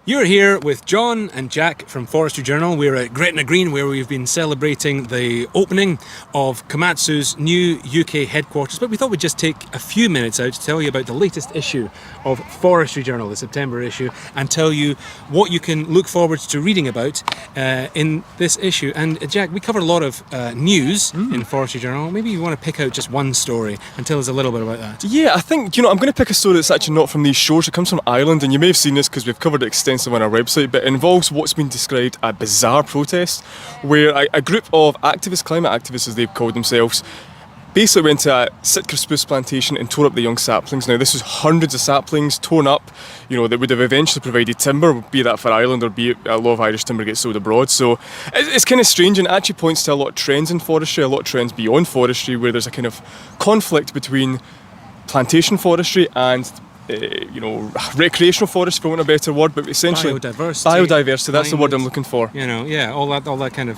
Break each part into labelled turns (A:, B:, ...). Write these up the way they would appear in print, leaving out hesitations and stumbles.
A: You're here with John and Jack from Forestry Journal. We're at Gretna Green, where we've been celebrating the opening of Komatsu's new UK headquarters, but we thought we'd just take a few minutes out to tell you about the latest issue of Forestry Journal, the September issue, and tell you what you can look forward to reading about in this issue. And Jack, we cover a lot of news in Forestry Journal. Maybe you want to pick out just one story and tell us a little bit about that.
B: Yeah, I think, I'm going to pick a story that's actually not from these shores. It comes from Ireland, and you may have seen this because we've covered it extensively on our website, but it involves what's been described a bizarre protest where a group of activists, climate activists as they've called themselves, basically went to a Sitka spruce plantation and tore up the young saplings. Now, this was hundreds of saplings torn up, that would have eventually provided timber, be that for Ireland or be it a lot of Irish timber gets sold abroad. So it's kind of strange, and it actually points to a lot of trends in forestry, a lot of trends beyond forestry, where there's a kind of conflict between plantation forestry and recreational forest, for want of a better word, but essentially biodiversity. That's the word I'm looking for.
A: All that kind of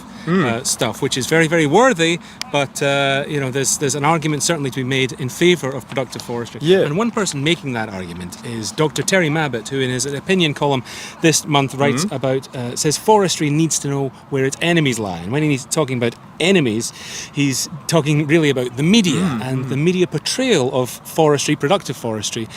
A: stuff, which is very, very worthy. But there's an argument certainly to be made in favour of productive forestry.
B: Yeah.
A: And one person making that argument is Dr. Terry Mabbutt, who in his opinion column this month writes about says forestry needs to know where its enemies lie. And when he's talking about enemies, he's talking really about the media and the media portrayal of forestry, productive forestry,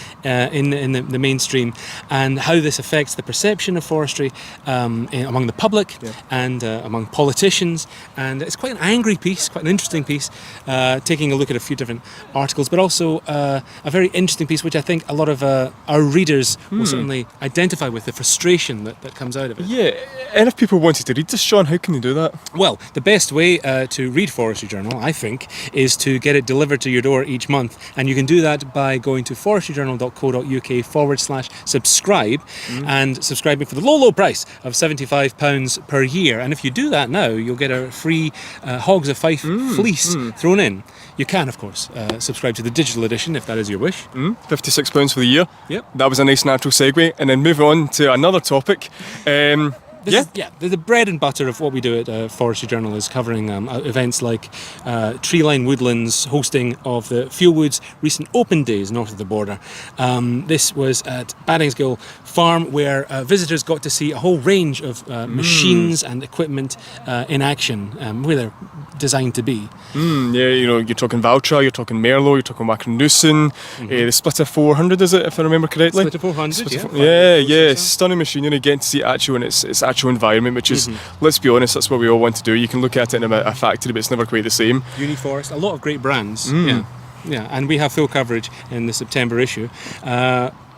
A: in the mainstream, and how this affects the perception of forestry among the public and among politicians. And it's quite an angry piece, quite an interesting piece, taking a look at a few different articles, but also a very interesting piece which I think a lot of our readers will certainly identify with, the frustration that comes out of it.
B: Yeah, and if people wanted to read this, Sean, how can they do that?
A: Well, the best way to read Forestry Journal, I think, is to get it delivered to your door each month, and you can do that by going to forestryjournal.co.uk/subscribe and subscribing for the low price of £75 per year. And if you do that now, you'll get a free Hogs of Fife fleece thrown in. You can, of course, subscribe to the digital edition if that is your wish.
B: £56 for the year.
A: Yep.
B: That was a nice natural segue. And then moving on to another topic.
A: The bread and butter of what we do at Forestry Journal is covering events like Treeline Woodlands hosting of the Fieldwoods recent open days north of the border. This was at Baddingsgill Farm, where visitors got to see a whole range of machines and equipment in action, where they're designed to be.
B: You're talking Valtra, you're talking Merlot, you're talking Wackernoosen, the Splitter 400, is it, if I remember correctly?
A: Splitter 400,
B: stunning machinery, getting to see it actual in its actual environment, which is, let's be honest, that's what we all want to do. You can look at it in a factory, but it's never quite the same.
A: Uniforest, a lot of great brands. Yeah, and we have full coverage in the September issue.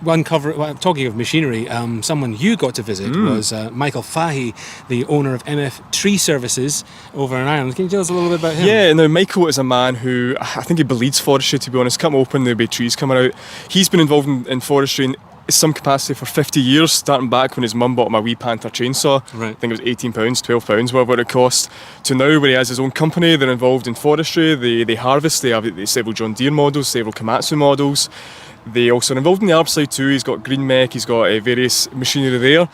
A: Talking of machinery, someone you got to visit was Michael Fahy, the owner of MF Tree Services over in Ireland. Can you tell us a little bit about him?
B: Yeah, now Michael is a man who, I think he bleeds forestry, to be honest. Come open, there'll be trees coming out. He's been involved in forestry in some capacity for 50 years, starting back when his mum bought him a wee Panther chainsaw.
A: Right.
B: I think it was £18, £12, whatever it cost, to now where he has his own company. They're involved in forestry, they harvest, they have several John Deere models, several Komatsu models. They also are involved in the ARB side too. He's got green mech, he's got various machinery there.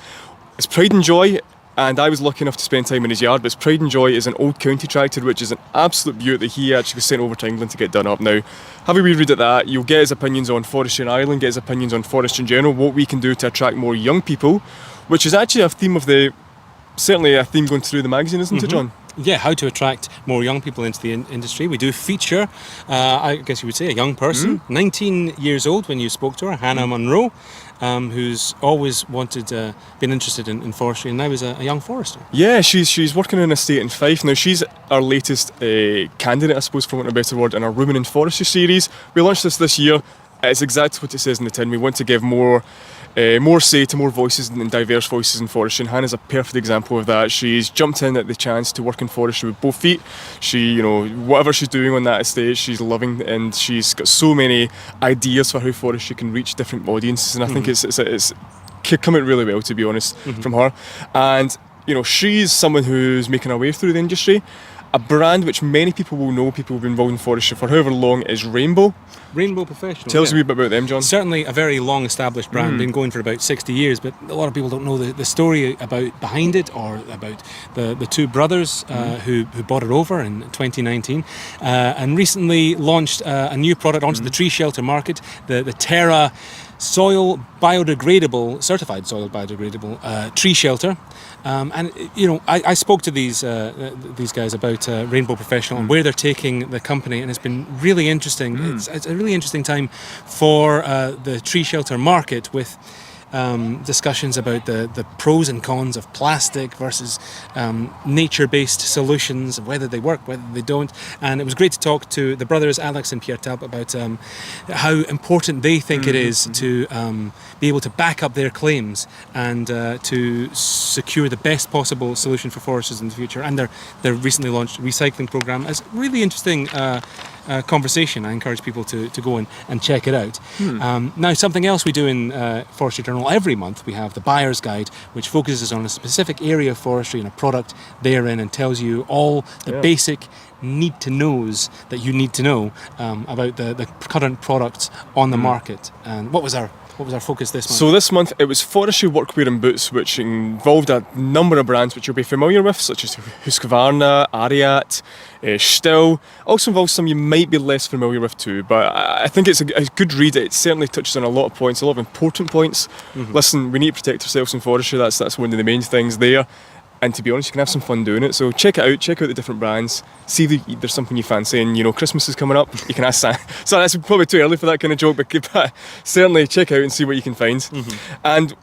B: It's pride and joy, and I was lucky enough to spend time in his yard, but his pride and joy is an old county tractor, which is an absolute beaut that he actually was sent over to England to get done up. Now, have a wee read at that. You'll get his opinions on forestry in Ireland, get his opinions on forestry in general, what we can do to attract more young people, which is actually a theme certainly a theme going through the magazine, isn't it, John?
A: Yeah, how to attract more young people into the industry. We do feature, I guess you would say, a young person, 19 years old when you spoke to her, Hannah Munro, who's always been interested in forestry, and now is a young forester. Yeah,
B: she's working in an estate in Fife. Now, she's our latest candidate, I suppose, for want of a better word, in our Women in Forestry series. We launched this year. It's exactly what it says in the tin. We want to give more say to more voices and diverse voices in forestry, and Hannah's a perfect example of that. She's jumped in at the chance to work in forestry with both feet. She, whatever she's doing on that estate, she's loving, and she's got so many ideas for how forestry can reach different audiences, and I think it's coming really well, to be honest, from her. And she's someone who's making her way through the industry. A brand which many people will know, people who've been involved in forestry for however long, is Rainbow.
A: Rainbow Professional.
B: Tell us a wee bit about them, John.
A: Certainly a very long established brand, been going for about 60 years, but a lot of people don't know the story behind it, or about the two brothers who bought it over in 2019 and recently launched a new product onto the tree shelter market, the Terra soil biodegradable, certified soil biodegradable tree shelter. And I spoke to these guys about Rainbow Professional and where they're taking the company, and it's been really interesting. It's a really interesting time for the tree shelter market, with discussions about the pros and cons of plastic versus nature-based solutions, whether they work, whether they don't. And it was great to talk to the brothers Alex and Pierre Talp about how important they think it is to be able to back up their claims and to secure the best possible solution for foresters in the future. And their recently launched recycling program is really interesting conversation. I encourage people to go and check it out. Now, something else we do in Forestry Journal every month, we have the Buyer's Guide, which focuses on a specific area of forestry and a product therein, and tells you all the basic need-to-knows that you need to know about the current products on the market. And what was our focus this month?
B: So this month it was forestry workwear and boots, which involved a number of brands which you'll be familiar with, such as Husqvarna, Ariat, Stihl. Also involves some you might be less familiar with too, but I think it's a good read. It certainly touches on a lot of points, a lot of important points. Listen, we need to protect ourselves in forestry. That's one of the main things there. And to be honest, you can have some fun doing it. So check it out. Check out the different brands. See if there's something you fancy. And Christmas is coming up. You can ask Santa. So that's probably too early for that kind of joke, but certainly check out and see what you can find. And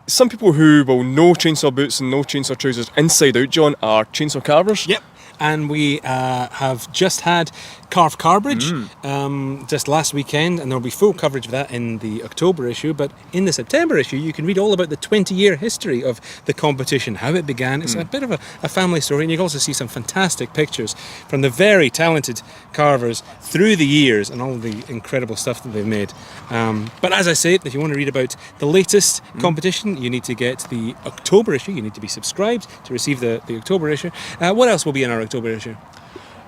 B: some people who will know chainsaw boots and know chainsaw trousers inside out, John, are chainsaw carvers.
A: Yep. And we have just had Carve Carbridge just last weekend, and there'll be full coverage of that in the October issue. But in the September issue, you can read all about the 20-year history of the competition, how it began. It's a bit of a family story, and you can also see some fantastic pictures from the very talented carvers through the years and all the incredible stuff that they've made. But as I say, if you want to read about the latest competition, you need to get the October issue. You need to be subscribed to receive the October issue. What else will be in our October issue?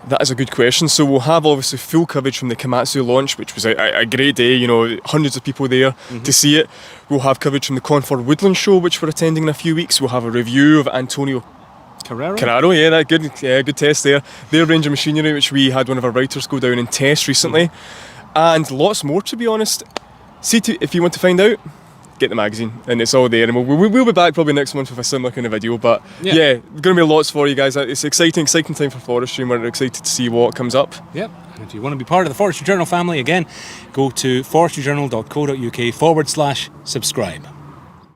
B: That is a good question. So we'll have obviously full coverage from the Komatsu launch, which was a great day, hundreds of people there to see it. We'll have coverage from the Concord Woodland Show, which we're attending in a few weeks. We'll have a review of Antonio Carraro, good test there. Their range of machinery, which we had one of our writers go down and test recently. And lots more, to be honest. If you want to find out, get the magazine, and it's all there. And we'll be back probably next month with a similar kind of video. But yeah, going to be lots for you guys. It's exciting time for forestry, and we're excited to see what comes up.
A: Yep. And if you want to be part of the Forestry Journal family, again, go to forestryjournal.co.uk/subscribe.